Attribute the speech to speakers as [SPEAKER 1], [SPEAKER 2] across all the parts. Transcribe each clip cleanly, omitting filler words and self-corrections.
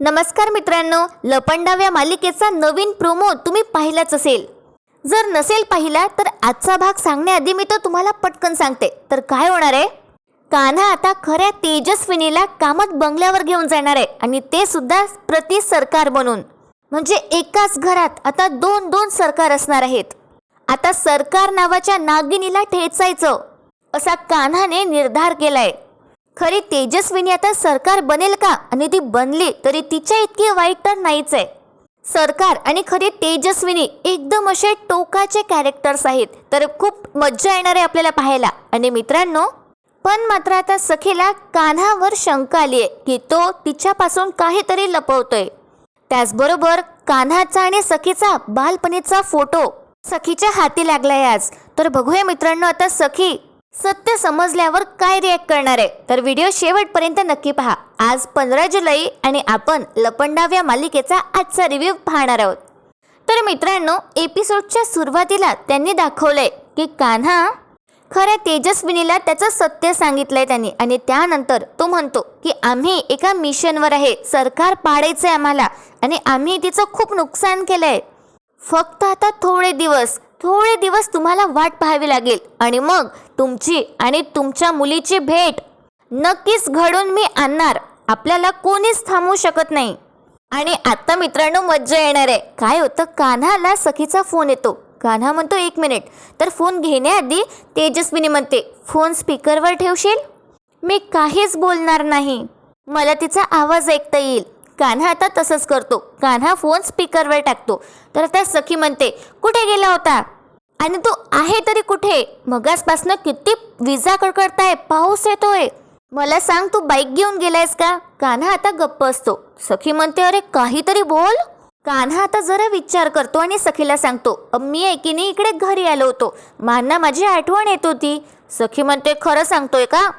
[SPEAKER 1] नमस्कार मित्रांनो, लपंडाव या मालिकेचा नवीन प्रोमो तुम्ही पाहिलाच असेल. जर नसेल पाहिला तर आजचा भाग सांगण्याआधी मी तो तुम्हाला पटकन सांगते. तर काय होणार आहे, कान्हा आता खऱ्या तेजस्विनीला कामत बंगल्यावर घेऊन जाणार आहे आणि ते सुद्धा प्रति सरकार बनून. म्हणजे एकाच घरात आता दोन सरकार असणार आहेत. आता सरकार नावाच्या नागिनीला ठेचायचं असा कान्हाने निर्धार केलाय. खरी तेजस्विनी आता सरकार बनेल का, आणि ती बनली तरी तिच्या इतकी वाईट तर नाहीच आहे. सरकार आणि खरी तेजस्विनी एकदम असे टोकाचे कॅरेक्टर्स आहेत. तर खूप मज्जा येणार आहे आपल्याला पाहायला. आणि मित्रांनो, पण मात्र आता सखीला कान्हावर शंका आली आहे की तो तिच्यापासून काहीतरी लपवतोय. त्याचबरोबर कान्हाचा आणि सखीचा बालपणीचा फोटो सखीच्या हाती लागलाय आज. तर बघूया मित्रांनो, आता सखी सत्य समजल्यावर काय रिॲक्ट करणार आहे. तर व्हिडिओ शेवटपर्यंत नक्की पहा. आज 15 जुलै आणि आपण लपंडाव या मालिकेचा आजचा रिव्ह्यू पाहणार आहोत. तर मित्रांनो, एपिसोडच्या सुरुवातीला त्यांनी दाखवलंय की कान्हा खऱ्या तेजस्विनीला त्याचं सत्य सांगितलंय त्यांनी. आणि त्यानंतर तो म्हणतो की आम्ही एका मिशनवर आहे, सरकार पाडायचंय आम्हाला आणि आम्ही तिचं खूप नुकसान केलंय. फक्त आता थोडे दिवस तुम्हाला वाट पाहावी लागेल आणि मग तुमची आणि तुमच्या मुलीची भेट नक्कीच घडून मी आणणार. आपल्याला कोणीच थांबवू शकत नाही. आणि आता मित्रांनो, मज्जा येणार आहे. काय होतं, कान्हाला सखीचा फोन येतो. कान्हा म्हणतो 1 मिनिट. तर फोन घेण्याआधी तेजस्विनी म्हणते, फोन स्पीकरवर ठेवशील? मी काहीच बोलणार नाही, मला तिचा आवाज ऐकता येईल. कान्हा आता तसंच करतो. कान्हा फोन स्पीकरवर टाकतो. तर आता सखी म्हणते, कुठे गेला होता आणि तू आहे तरी कुठे? मगासपासनं किती विजा कडकडताय, पाऊस येतोय. मला सांग, तू बाईक घेऊन गेलायस का? कान्हा आता गप्प असतो. सखी म्हणते, अरे काहीतरी बोल. कान्हा आता जरा विचार करतो आणि सखीला सांगतो, मी एकीने इकडे घरी आलो होतो, माना माझी आठवण येत होती. सखी म्हणते, खरं सांगतोय का?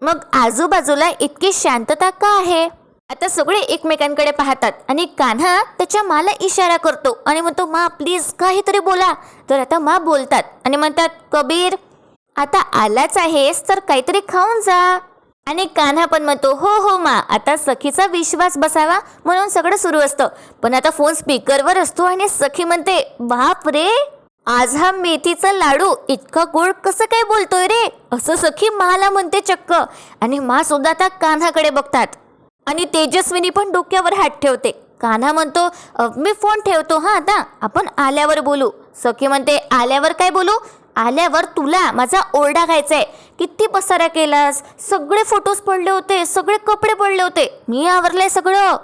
[SPEAKER 1] मग आजूबाजूला इतकी शांतता का आहे? आता सगळे एकमेकांकडे पाहतात आणि कान्हा त्याच्या माला इशारा करतो आणि म्हणतो, मा प्लीज काहीतरी बोला. तर आता मा बोलतात आणि म्हणतात, कबीर आता आलाच आहेस तर काहीतरी खाऊन जा. आणि कान्हा पण म्हणतो, हो मा. आता सखीचा विश्वास बसावा म्हणून सगळं सुरू असतं. पण आता फोन स्पीकरवर असतो आणि सखी म्हणते, बाप रे, आज हा मेथीचा लाडू इतका गोड कसं काय बोलतोय रे, असं सखी माला म्हणते चक्क. आणि मा सुद्धा आता कान्हाकडे बघतात आणि तेजस्विनी पण डोक्यावर हात ठेवते. कान्हा म्हणतो, मी फोन ठेवतो हा, आता आपण आल्यावर बोलू. सखी म्हणते, आल्यावर काय बोलू? आल्यावर तुला माझा ओरडा खायचाय. किती पसारा केलास, सगळे फोटोज पडले होते, सगळे कपडे पडले होते, मी आवरलंय सगळं.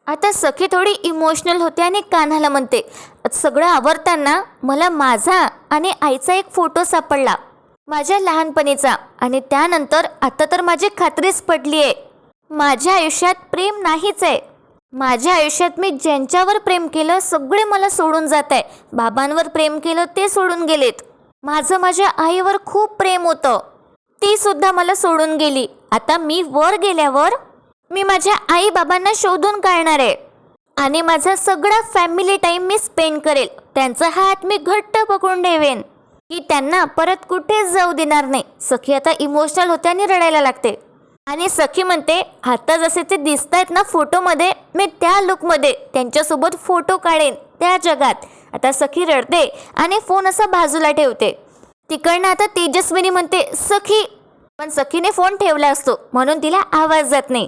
[SPEAKER 1] आता सखी थोडी इमोशनल होते आणि कान्हाला म्हणते, सगळं आवरताना मला माझा आणि आईचा एक फोटो सापडला, माझ्या लहानपणीचा. आणि त्यानंतर आता तर माझी खात्रीच पडली आहे, माझ्या आयुष्यात प्रेम नाहीच आहे. माझ्या आयुष्यात मी ज्यांच्यावर प्रेम केलं सगळे मला सोडून जात आहे. बाबांवर प्रेम केलं ते सोडून गेलेत. माझं माझ्या आईवर खूप प्रेम होतं, ती सुद्धा मला सोडून गेली. आता मी वर गेल्यावर मी माझ्या आई बाबांना शोधून काढणार आहे आणि माझा सगळा फॅमिली टाईम मी स्पेंड करेल. त्यांचा हात मी घट्ट पकडून ठेवेन की त्यांना परत कुठेच जाऊ देणार नाही. सखी आता इमोशनल होते आणि रडायला लागते. आणि सखी म्हणते, आता जसे ते दिसत आहेत ना फोटोमध्ये, मी त्या लुकमध्ये त्यांच्यासोबत फोटो काढेन त्या जगात. आता सखी रडते आणि फोन असा बाजूला ठेवते. तिकडनं आता तेजस्विनी म्हणते, सखी. पण सखीने फोन ठेवला असतो म्हणून तिला आवाज जात नाही.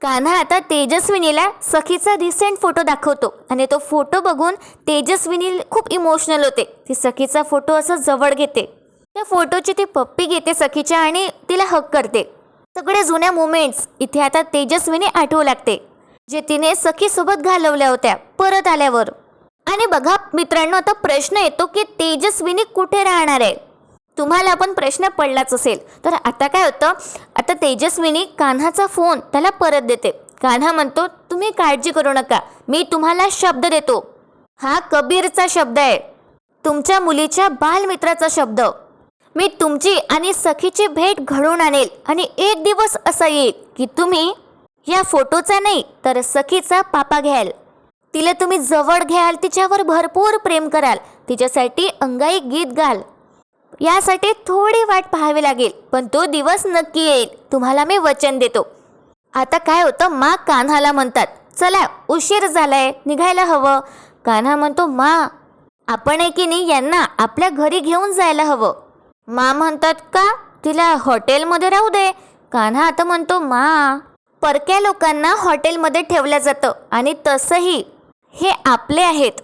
[SPEAKER 1] कान्हा आता तेजस्विनीला सखीचा रिसेंट फोटो दाखवतो आणि तो फोटो बघून तेजस्विनी खूप इमोशनल होते. ती सखीचा फोटो असं जवळ घेते, त्या फोटोची ती पप्पी घेते सखीच्या आणि तिला हक करते. सगळे जुन्या मोमेंट्स इथे आता तेजस्विनी आठवू लागते, जे तिने सखीसोबत घालवल्या होत्या परत आल्यावर. आणि बघा मित्रांनो, आता प्रश्न येतो की तेजस्विनी कुठे राहणार आहे. तुम्हाला पण प्रश्न पडलाच असेल. तर आता काय होतं, आता तेजस्विनी कान्हाचा फोन त्याला परत देते. कान्हा म्हणतो, तुम्ही काळजी करू नका, मी तुम्हाला शब्द देतो. हा कबीरचा शब्द आहे, तुमच्या मुलीच्या बालमित्राचा शब्द. मी तुमची आणि सखीची भेट घडवून आणेल आणि एक दिवस असा येईल की तुम्ही या फोटोचा नाही तर सखीचा पापा घ्याल. तिला तुम्ही जवळ घ्याल, तिच्यावर भरपूर प्रेम कराल, तिच्यासाठी अंगाई गीत गाल. यासाठी थोडी वाट पाहावी लागेल, पण तो दिवस नक्की येईल, तुम्हाला मी वचन देतो. आता काय होतं, मा कान्हाला म्हणतात, चला उशीर झालाय, निघायला हवं. कान्हा म्हणतो, मा आपण आहे की नाही यांना आपल्या घरी घेऊन जायला हवं. मा म्हणतात, का? तिला हॉटेलमध्ये राहू दे. कान्हा आता म्हणतो, मा परक्या लोकांना हॉटेलमध्ये ठेवलं जातं आणि तसंही हे आपले आहेत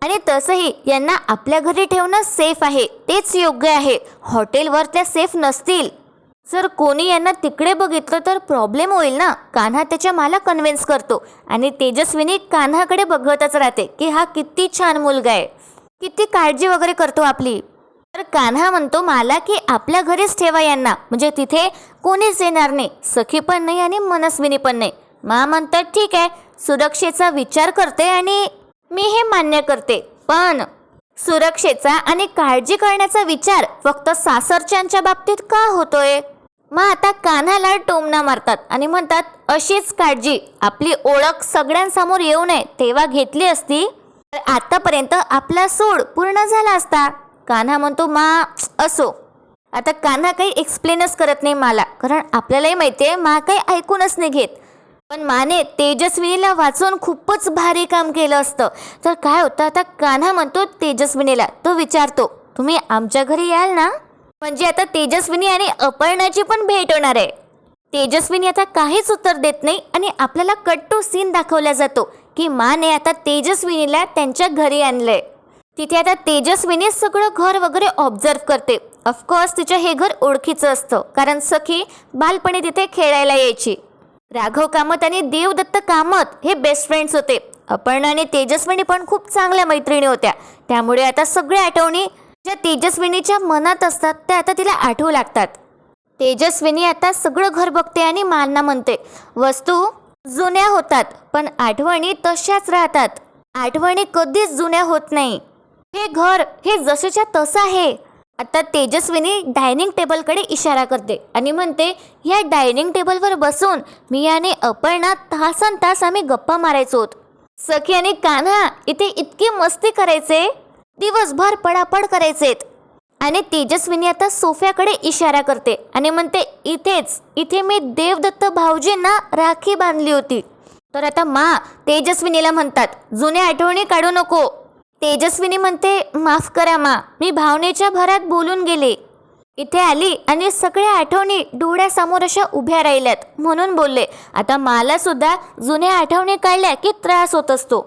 [SPEAKER 1] आणि तसंही यांना आपल्या घरी ठेवणं सेफ आहे, तेच योग्य आहे. हॉटेलवर त्या सेफ नसतील. जर कोणी यांना तिकडे बघितलं तर प्रॉब्लेम होईल ना. कान्हा त्याच्या माला कन्व्हिन्स करतो आणि तेजस्विनी कान्हाकडे बघतच राहते की हा किती छान मुलगा आहे, किती काळजी वगैरे करतो आपली. तर कान्हा म्हणतो मला की आपल्या घरीच ठेवा यांना, म्हणजे तिथे कोणीच येणार नाही, सखी पण नाही आणि मनस्विनी पण नाही. मा म्हणतात, ठीक आहे, सुरक्षेचा विचार करते आणि मी हे मान्य करते, पण सुरक्षेचा आणि काळजी करण्याचा विचार फक्त सासरच्यांच्या बाबतीत का होतोय? मग आता कान्हाला टोमणा मारतात आणि म्हणतात, अशीच काळजी आपली ओळख सगळ्यांसमोर येऊ नये तेव्हा घेतली असती तर आतापर्यंत आपला सूड पूर्ण झाला असता. कान्हा म्हणतो, मा असो. आता कान्हा काही एक्सप्लेनच करत नाही मला, कारण आपल्यालाही माहिती आहे मा काही ऐकूनच नाही घेत. पण माने तेजस्विनीला वाचवून खूपच भारी काम केलं असतं. तर काय होतं, आता कान्हा म्हणतो तेजस्विनीला, तो विचारतो, तुम्ही आमच्या घरी याल ना? म्हणजे आता तेजस्विनी आणि अपर्णाची पण भेट होणार आहे. तेजस्विनी आता काहीच उत्तर देत नाही आणि आपल्याला कट टू सीन दाखवला जातो की माने आता तेजस्विनीला त्यांच्या घरी आणलंय. तिथे आता तेजस्विनी सगळं घर वगैरे ऑब्झर्व करते. ऑफकोर्स तिचं हे घर ओळखीचं असतं, कारण सखी बालपणी तिथे खेळायला यायची. राघव कामत आणि देवदत्त कामत हे बेस्ट फ्रेंड्स होते. अपर्णा आणि तेजस्विनी पण खूप चांगल्या मैत्रिणी होत्या. त्यामुळे आता सगळ्या आठवणी ज्या तेजस्विनीच्या मनात असतात त्या आता तिला आठवू लागतात. तेजस्विनी आता सगळं घर बघते आणि मानना म्हणते, वस्तू जुन्या होतात पण आठवणी तशाच राहतात. आठवणी कधीच जुन्या होत नाही. हे घर हे जसेच्या तसं आहे. आता तेजस्विनी डायनिंग टेबलकडे इशारा करते आणि म्हणते, ह्या डायनिंग टेबलवर बसून मी आणि अपर्णा तासन तास आम्ही गप्पा मारायचो. सखी आणि कान्हा इथे इतकी मस्ती करायचे, दिवसभर पडापड करायचेत. आणि तेजस्विनी आता सोफ्याकडे इशारा करते आणि म्हणते, इथे मी देवदत्त भाऊजींना राखी बांधली होती. तर आता मा तेजस्विनीला म्हणतात, जुन्या आठवणी काढू नको. तेजस्विनी म्हणते, माफ करा मा, मी भावनेच्या भरात बोलून गेले. इथे आली आणि सगळ्या आठवणी डोळ्यासमोर अशा उभ्या राहिल्यात म्हणून बोलले. आता मला सुद्धा जुन्या आठवणी काढल्या की त्रास होत असतो.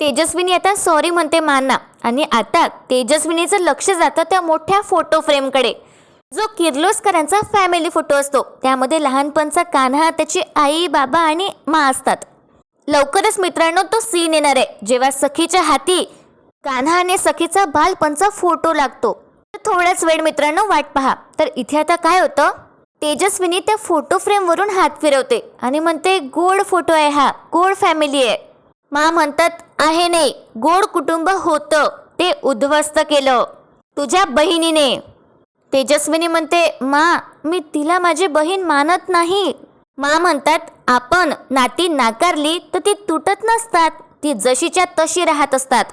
[SPEAKER 1] तेजस्विनी आता सॉरी म्हणते माना आणि आता तेजस्विनीचं लक्ष जातं त्या मोठ्या फोटो फ्रेमकडे, जो किर्लोस्करांचा फॅमिली फोटो असतो. त्यामध्ये लहानपणचा कान्हा, त्याची आई, बाबा आणि मा असतात. लवकरच मित्रांनो तो सीन येणार आहे जेव्हा सखीच्या हाती कान्हा आणि सखीचा बालपणचा फोटो लागतो. तर थोडाच वेळ मित्रांनो वाट पहा. तर इथे आता काय होतं, तेजस्विनी त्या फोटो फ्रेमवरून हात फिरवते आणि म्हणते, गोड फोटो आहे हा, गोड फॅमिली आहे. मा म्हणतात, आहे नाही, गोड कुटुंब होतं, ते उद्ध्वस्त केलं तुझ्या बहिणीने. तेजस्विनी म्हणते, मा मी तिला माझी बहीण मानत नाही. मा म्हणतात, आपण नाती नाकारली तर ती तुटत नसतात, ती जशीच्या तशी राहत असतात.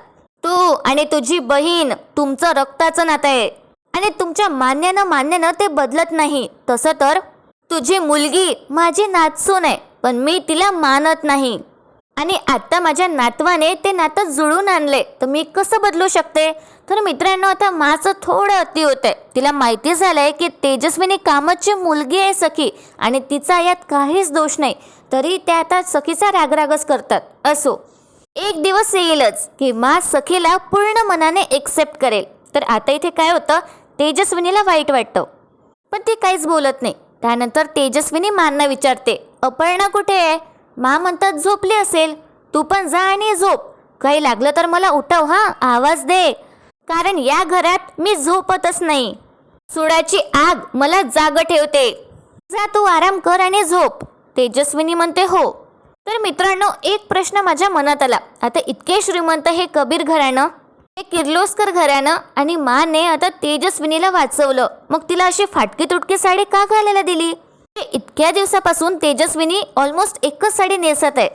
[SPEAKER 1] तू आणि तुझी बहीण तुमचं रक्ताचं नातं आहे आणि तुमच्या मान्यानं ते बदलत नाही. तसं तर तुझी मुलगी माझी नातसून आहे, पण मी तिला मानत नाही आणि आता माझ्या नातवाने ते नातं जुळून आणले, तर मी कसं बदलू शकते? तर मित्रांनो आता माचं थोडं अति होतंय. तिला माहिती झालंय की तेजस्विनी कामतची मुलगी आहे सखी आणि तिचा यात काहीच दोष नाही, तरी त्या आता सखीचा रागरागच करतात. असो, एक दिवस येईलच की मा सखीला पूर्ण मनाने एक्सेप्ट करेल. तर आता इथे काय होतं, तेजस्विनीला वाईट वाटतं पण ती काहीच बोलत नाही. त्यानंतर तेजस्विनी मांना विचारते, अपर्णा कुठे आहे? मा म्हणतात, झोपली असेल, तू पण जा आणि झोप, काही लागलं तर मला उठव हा, आवाज दे, कारण या घरात मी झोपतच नाही. सुडाची आग मला जाग ठेवते, जा तू आराम कर आणि झोप. तेजस्विनी म्हणते, हो. तर मित्रांनो एक प्रश्न माझ्या मनात आला, आता इतके श्रीमंत हे कबीर घराणं, हे किर्लोस्कर घराणं आणि माने आता तेजस्विनीला वाचवलं, मग तिला अशी फाटकी तुटकी साडी का घालायला दिली? इतक्या दिवसापासून तेजस्विनी ऑलमोस्ट एकच साडी नेसत आहे.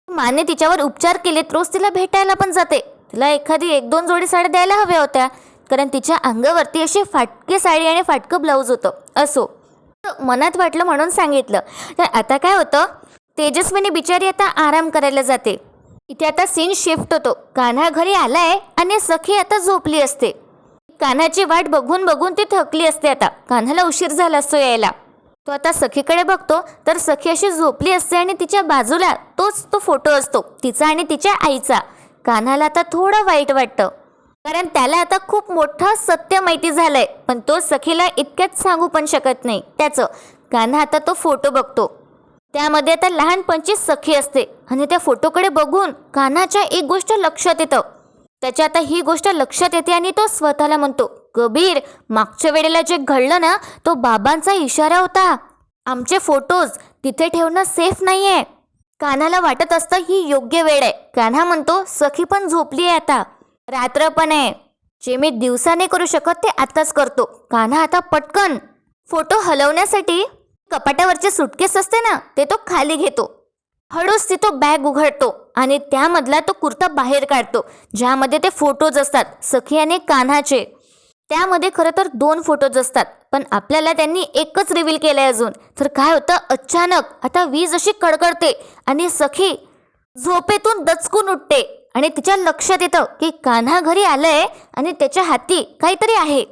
[SPEAKER 1] माने तिच्यावर उपचार केलेत, रोज तिला भेटायला पण जाते. तिला एखादी 1-2 जोडी साड्या द्यायला हव्या होत्या, कारण तिच्या अंगावरती अशी फाटकी साडी आणि फाटकं ब्लाऊज होतं. असो, मनात वाटलं म्हणून सांगितलं. तर आता काय होतं, तेजस्विनी बिचारी आता आराम करायला जाते. इथे आता सीन शिफ्ट होतो. कान्हा घरी आलाय आणि सखी आता झोपली असते. कान्हाची वाट बघून बघून ती थकली असते. आता कान्हाला उशीर झाला असतो यायला. तो आता सखीकडे बघतो तर सखी अशी झोपली असते आणि तिच्या बाजूला तोच तो फोटो असतो, तिचा आणि तिच्या आईचा. कान्हाला आता थोडं वाईट वाटतं, कारण त्याला आता खूप मोठं सत्य माहिती झालंय, पण तो सखीला इतक्यात सांगू पण शकत नाही त्याचं. कान्हा आता तो फोटो बघतो. त्यामध्ये आता लहानपणची सखी असते आणि त्या फोटोकडे बघून कान्हाच्या एक गोष्ट लक्षात येतं. त्याच्या आता ही गोष्ट लक्षात येते आणि तो स्वतःला म्हणतो, कबीर, मागच्या वेळेला जे घडलं ना, तो बाबांचा इशारा होता. आमचे फोटोज तिथे ठेवणं सेफ नाहीये. कान्हाला वाटत असतं ही योग्य वेळ आहे. कान्हा म्हणतो, सखी पण झोपली आहे, आता रात्र पण आहे. जे मी दिवसा नाही करू शकत ते आताच करतो. कान्हा आता पटकन फोटो हलवण्यासाठी कपाटावरचे सुटकेस असते ना, ते तो खाली घेतो. हळूच ती तो बॅग उघडतो आणि त्यामधला तो कुर्ता बाहेर काढतो, ज्यामध्ये ते फोटोज असतात सखी आणि कान्हाचे. त्यामध्ये खरं तर 2 फोटोज असतात, पण आपल्याला त्यांनी एकच रिव्हील केलंय अजून. तर काय होतं, अचानक आता वीज अशी कडकडते आणि सखी झोपेतून दचकून उठते आणि तिच्या लक्षात येतं की कान्हा घरी आलंय आणि त्याच्या हाती काहीतरी आहे.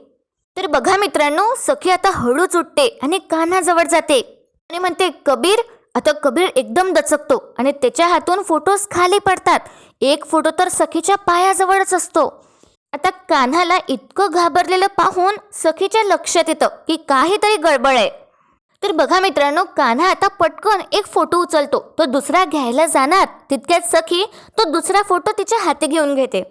[SPEAKER 1] तर बघा मित्रांनो, सखी आता हळूच उठते आणि कान्हाजवळ जाते आणि म्हणते, कबीर. आता कबीर एकदम दचकतो आणि त्याच्या हातून फोटोज खाली पडतात. एक फोटो तर सखीच्या पायाजवळच असतो. आता कान्हाला इतकं घाबरलेलं पाहून सखीच्या लक्षात येतं की काहीतरी गडबड आहे. तर बघा मित्रांनो, कान्हा आता पटकन एक फोटो उचलतो. तो दुसरा घ्यायला जाणार तितक्यात सखी तो दुसरा फोटो तिच्या हाती घेऊन घेते.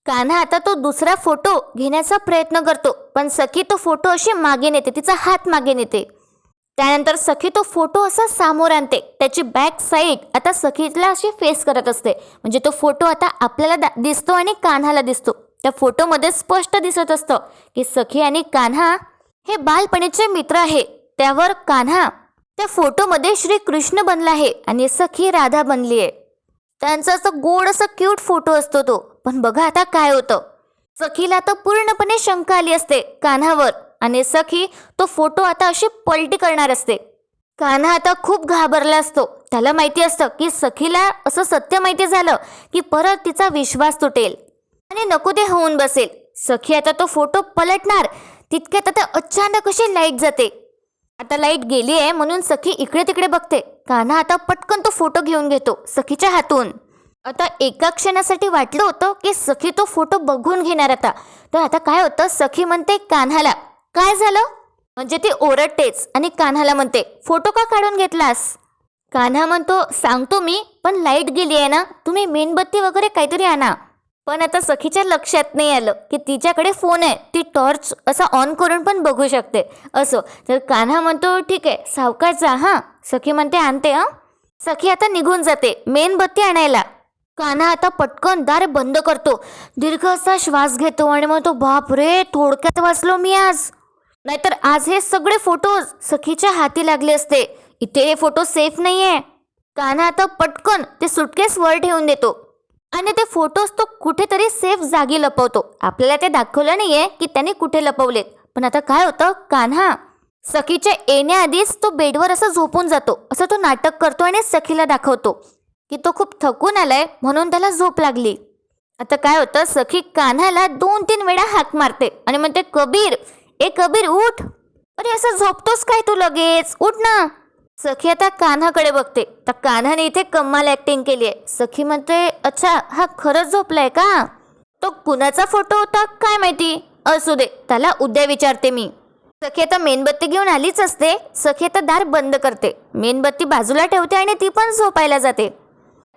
[SPEAKER 1] कान्हा आता तो दुसरा फोटो घेण्याचा प्रयत्न करतो, पण सखी तो फोटो अशी मागे नेते, तिचा हात मागे नेते. त्यानंतर सखी तो फोटो असा समोर आणते. त्याची बॅक साईड आता सखीला अशी फेस करत असते, म्हणजे तो फोटो आता आपल्याला दिसतो आणि कान्हाला दिसतो. त्या फोटोमध्ये स्पष्ट दिसत असतं की सखी आणि कान्हा हे बालपणीचे मित्र आहे. त्यावर कान्हा त्या फोटोमध्ये श्री कृष्ण बनला आहे आणि सखी राधा बनली आहे. त्यांचा असं गोड असं क्यूट फोटो असतो तो. पण बघा आता काय होतं, सखीला तर पूर्णपणे शंका आली असते कान्हावर आणि सखी तो फोटो आता अशी पलटी करणार असते. कान्हा आता खूप घाबरला असतो. त्याला माहिती असतं की सखीला असं सत्य माहिती झालं की परत तिचा विश्वास तुटेल आणि नको ते होऊन बसेल. सखी आता तो फोटो पलटणार तितक्यात आता अचानक अशी लाईट जाते. आता लाईट गेली आहे म्हणून सखी इकडे तिकडे बघते. कान्हा आता पटकन तो फोटो घेऊन घेतो सखीच्या हातून. आता एका क्षणासाठी वाटलं होतं की सखी तो फोटो बघून घेणार आता. तर आता काय होतं, सखी म्हणते कान्हाला, काय झालं? म्हणजे ती ओरडतेच आणि कान्हाला म्हणते, फोटो का काढून घेतलास? कान्हा म्हणतो, सांगतो मी, पण लाईट गेली आहे ना, तुम्ही मेणबत्ती वगैरे काहीतरी आणा. पण आता सखीच्या लक्षात नाही आलं की तिच्याकडे फोन आहे, ती टॉर्च असा ऑन करून पण बघू शकते असं. तर कान्हा म्हणतो, ठीक आहे, सावकाश जा हां. सखी म्हणते, आणते हां. सखी आता निघून जाते मेणबत्ती आणायला. कान्हा आता पटकन दार बंद करतो, दीर्घ असा श्वास घेतो आणि म्हणतो, बाप रे, थोडक्यात वाचलो मी आज. नाहीतर आज हे सगळे फोटोज सखीच्या हाती लागले असते. इथे हे फोटो सेफ नाहीये. कान्हा आता पटकन ते सुटकेस वर ठेवून देतो आणि ते फोटोज तो कुठेतरी सेफ जागी लपवतो. आपल्याला ते दाखवलं नाहीये की त्याने कुठे लपवलेत. पण आता काय होतं, कान्हा सखीच्या येण्याआधीच तो बेडवर असं झोपून जातो. असं तो नाटक करतो आणि सखीला दाखवतो की तो खूप थकून आलाय म्हणून त्याला झोप लागली. आता काय होतं, सखी कान्हाला 2-3 वेळा हाक मारते आणि म्हणते, कबीर, ए कबीर, उठ. अरे असं झोपतोस काय तू, लगेच उठ ना. सखी आता कान्हाकडे बघते तर कान्हाने इथे कमाल ऍक्टिंग केली आहे. सखी म्हणते, अच्छा, हा खरंच झोपलाय का? तो कुणाचा फोटो होता काय माहिती, असू दे, त्याला उद्या विचारते मी. सखी आता मेणबत्ती घेऊन आलीच असते. सखी आता दार बंद करते, मेणबत्ती बाजूला ठेवते आणि ती पण झोपायला जाते.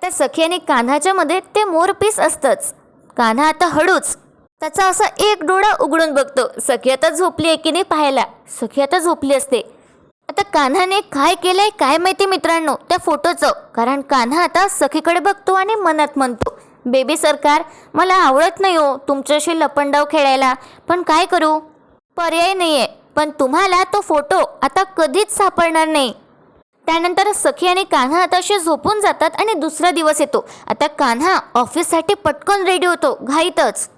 [SPEAKER 1] त्या सखी आणि कान्हाच्या मध्ये ते मोरपीस असतंच. कान्हा आता हळूच त्याचा असा एक डोळा उघडून बघतो. सखी आता झोपली आहे की नाही पाहायला. सखी आता झोपली असते. आता कान्हाने काय केलंय काय माहिती मित्रांनो त्या फोटोचं. कारण कान्हा आता सखीकडे बघतो आणि मनात म्हणतो, बेबी सरकार, मला आवडत नाही हो तुमच्याशी लपंडाव खेळायला, पण काय करू, पर्याय नाहीये. पण तुम्हाला तो फोटो आता कधीच सापडणार नाही. त्यानंतर सखी आणि कान्हा आता असे झोपून जातात आणि दुसरा दिवस येतो. आता कान्हा ऑफिससाठी पटकन रेडी होतो घाईतच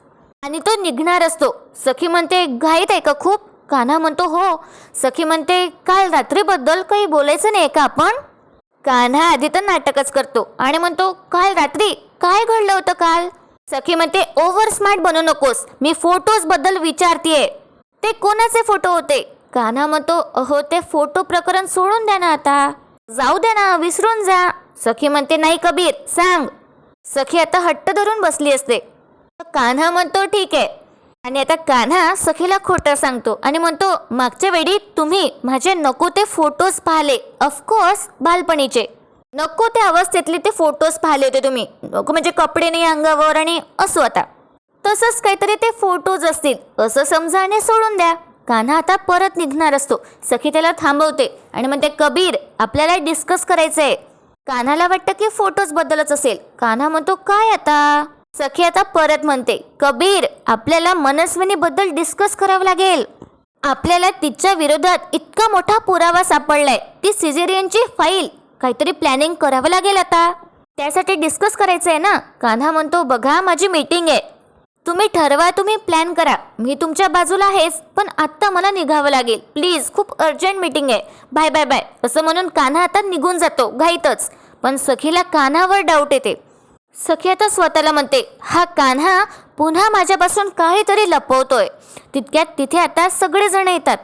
[SPEAKER 1] आणि तो निघणार असतो. सखी म्हणते, घाईत आहे का खूप? कान्हा म्हणतो, हो. सखी म्हणते, काल रात्रीबद्दल काही बोलायचं नाही का आपण? कान्हा आधी तर नाटकच करतो आणि म्हणतो काल रात्री काय घडलं होतं काल. सखी म्हणते ओव्हर स्मार्ट बनू नकोस, मी फोटोज बद्दल विचारतीये. ते कोणाचे फोटो होते. कान्हा म्हणतो अहो ते फोटो प्रकरण सोडून द्या ना, आता जाऊ द्या ना, विसरून जा. सखी म्हणते नाही कबीर सांग. सखी आता हट्ट धरून बसली असते. कान्हा म्हणतो ठीक आहे. आणि आता कान्हा सखीला खोटं सांगतो आणि म्हणतो मागच्या वेळी तुम्ही माझे नको ते फोटोज पाहिले, ऑफकोर्स बालपणीचे. नको त्या अवस्थेतले ते फोटोज पाहिले होते तुम्ही. नको म्हणजे कपडे नाही अंगावर आणि असो, आता तसंच काहीतरी ते फोटोज असतील असं समजा आणि सोडून द्या. कान्हा आता परत निघणार असतो. सखी त्याला थांबवते आणि म्हणते कबीर आपल्याला डिस्कस करायचंय. कान्हाला वाटतं की फोटोज बद्दलच असेल. कान्हा म्हणतो काय आता. सखी आता परत म्हणते कबीर आपल्याला मनस्विनी बद्दल डिस्कस करावं लागेल. आपल्याला तिच्या विरोधात इतका मोठा पुरावा सापडलाय, ती सिझेरियनची फाईल, काहीतरी प्लॅनिंग करावं लागेल आता. त्यासाठी डिस्कस करायचं आहे ना. कान्हा म्हणतो बघा माझी मीटिंग आहे, तुम्ही ठरवा, तुम्ही प्लॅन करा, मी तुमच्या बाजूला आहेच, पण आत्ता मला निघावं लागेल प्लीज, खूप अर्जंट मीटिंग आहे, बाय बाय बाय. असं म्हणून कान्हा आता निघून जातो घाईतच. पण सखीला कान्हावर डाऊट येते. सखी आता स्वतःला म्हणते हा कान्हा पुन्हा माझ्यापासून काहीतरी लपवतोय. तितक्यात तिथे आता सगळेजण येतात.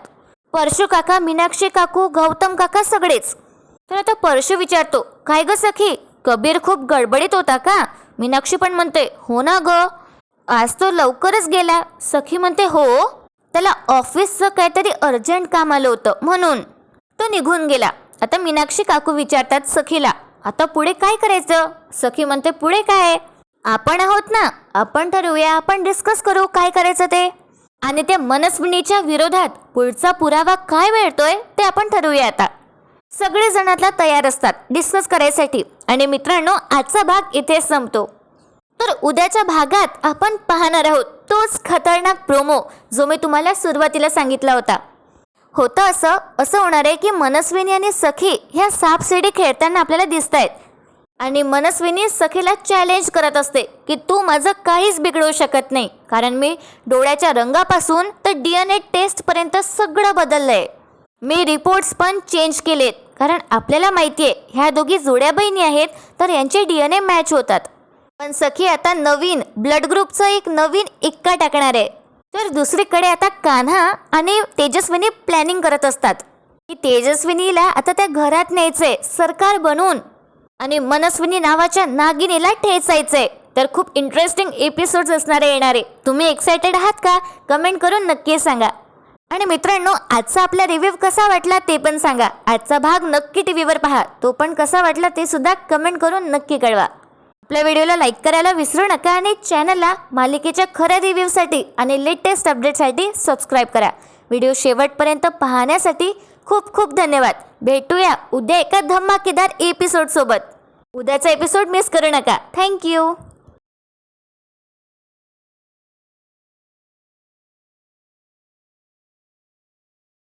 [SPEAKER 1] परशू काका, मीनाक्षी काकू, गौतम काका सगळेच. तर आता परशू विचारतो काय ग सखी, कबीर खूप गडबडीत होता का. मीनाक्षी पण म्हणते हो ना ग, आज तो लवकरच गेला. सखी म्हणते हो, त्याला ऑफिसचं काहीतरी अर्जंट काम आलं होतं म्हणून तो निघून गेला. आता मीनाक्षी काकू विचारतात सखीला आता पुढे काय करायचं. सखी म्हणते पुढे काय, आपण आहोत ना, आपण ठरवूया, आपण डिस्कस करू काय करायचं ते. आणि त्या मनस्विनीच्या विरोधात पुढचा पुरावा काय मिळतोय ते आपण ठरवूया. आता सगळे जण आता तयार असतात डिस्कस करायसाठी. आणि मित्रांनो आजचा भाग इथे संपतो. तर उद्याच्या भागात आपण पाहणार आहोत तोच खतरनाक प्रोमो जो मी तुम्हाला सुरुवातीला सांगितला होता. होतं असं होणार आहे की मनस्विनी आणि सखी ह्या सापशिडी खेळताना आपल्याला दिसत आहेत. आणि मनस्विनी सखीला चॅलेंज करत असते की तू माझं काहीच बिघडवू शकत नाही, कारण मी डोळ्याच्या रंगापासून तर DNA टेस्टपर्यंत सगळं बदललं आहे. मी रिपोर्ट्स पण चेंज केलेत, कारण आपल्याला माहिती आहे ह्या दोघी जोड्या बहिणी आहेत तर यांचे DNA मॅच होतात. पण सखी आता नवीन ब्लड ग्रुपचं एक नवीन इक्का टाकणार आहे. तर दुसरीकडे आता कान्हा आणि तेजस्विनी प्लॅनिंग करत असतात की तेजस्विनीला आता त्या घरात न्यायचंय सरकार बनवून आणि मनस्विनी नावाच्या नागिनीला ठेचायचंय. तर खूप इंटरेस्टिंग एपिसोड्स असणारे येणारे. तुम्ही एक्सायटेड आहात का, कमेंट करून नक्की सांगा. आणि मित्रांनो आजचा आपला रिव्ह्यू कसा वाटला ते पण सांगा. आजचा भाग नक्की टीव्हीवर पहा, तो पण कसा वाटला ते सुद्धा कमेंट करून नक्की कळवा. आपल्या व्हिडिओला लाईक करायला विसरू नका आणि चॅनलला मालिकेच्या खऱ्या रिव्ह्यूसाठी आणि लेटेस्ट अपडेटसाठी सबस्क्राईब करा. व्हिडिओ शेवटपर्यंत पाहण्यासाठी खूप खूप धन्यवाद. भेटूया उद्या एका धमाकेदार एपिसोडसोबत. उद्याचा एपिसोड मिस करू नका. थँक्यू.